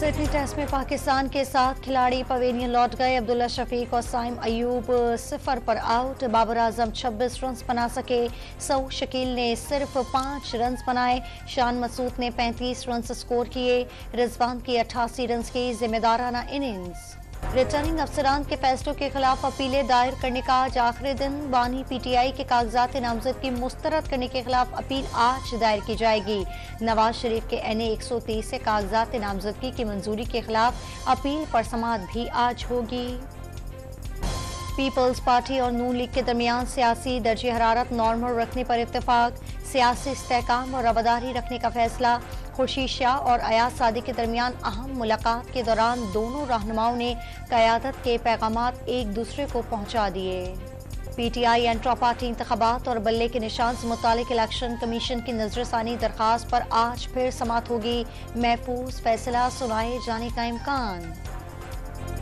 Sydney test में पाकिस्तान के 7 खिलाड़ी पवेलियन लौट गए। अब्दुल्ला शफीक और साइम अयूब 0 पर आउट। बाबर आजम 26 रन बना सके। सऊद शकील ने सिर्फ 5 रन बनाए। शान मसूद ने 35 रन स्कोर किए। रिजवान की 88 रन की जिम्मेदाराना इनिंग्स। रिटर्निंग अफसरान के फैसलों के खिलाफ अपीलें दायर करने का आज आखिरी दिन। बानी पीटीआई के कागजात नामजदगी मुस्तरद करने के खिलाफ अपील आज दायर की जाएगी। नवाज शरीफ के NA 130 से कागजात नामजदगी की मंजूरी के खिलाफ अपील पर समाअत भी आज होगी। पीपल्स पार्टी और नून लीग के दरमियान सियासी दर्जे हरारत नॉर्मल रखने पर इत्तेफाक। सियासी इस्तेहकाम और रवादारी रखने का फैसला। खुर्शीद शाह और अयाज सादिक के दरमियान अहम मुलाकात के दौरान दोनों रहनुमाओं ने क़यादत के पैगामात एक दूसरे को पहुंचा दिए। PTI इंट्रा पार्टी इंतखाबात और बल्ले के निशान से मुतालिक इलेक्शन कमीशन की नजरसानी दरखास्त पर आज फिर समाअत होगी। महफूज फैसला सुनाए जाने का इम्कान।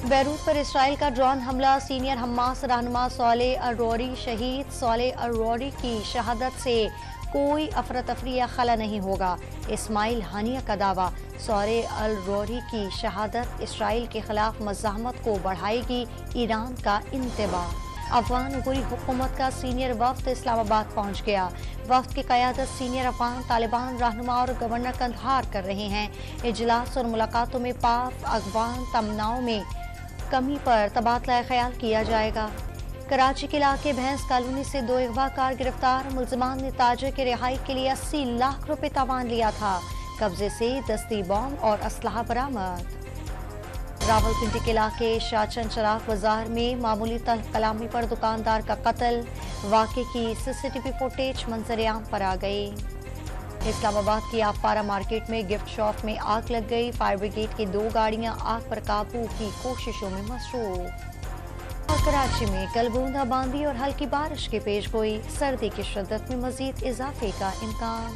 बैरूत पर इसराइल का ड्रोन हमला। सीनियर हमास रहनुमा सालेह अल-रौरी शहीद। सालेह अल-रौरी की शहादत से कोई अफरा तफरी या खला नहीं होगा। इस्माइल हानिया का दावा। सालेह अल-रौरी की शहादत इसराइल के खिलाफ मज़ाहमत को बढ़ाएगी। ईरान का इंतबाह। अफगान अबूरी हुकूमत का सीनियर वफ्द इस्लामाबाद पहुंच गया। वफ्द की क़यादत सीनियर अफगान तालिबान रहनुमा और गवर्नर कंधार कर रहे हैं। इजलास और मुलाकातों में पाक अफगान तमन्नाओं में कमी पर तबादला ख्याल किया जाएगा। कराची के इलाके भैंस कॉलोनी से 2 अगवाकार गिरफ्तार। मुल्जिमान ने ताजिर की रिहाई के लिए 80 लाख रुपए तावान लिया था। कब्जे से दस्ती बॉम्ब और असलहा बरामद। रावलपिंडी के इलाके शाहचंद चराग बाजार में मामूली तल्ख कलामी पर दुकानदार का कत्ल। वाक़े की CCTV फुटेज मंजर-ए-आम पर आ गई। इस्लामाबाद की आफपारा मार्केट में गिफ्ट शॉप में आग लग गई। फायर ब्रिगेड की 2 गाड़ियां आग पर काबू की कोशिशों में मसरूफ। और कराची में कल बूंदाबांदी और हल्की बारिश की पेशगोई। सर्दी की शिद्दत में मजीद इजाफे का इम्कान।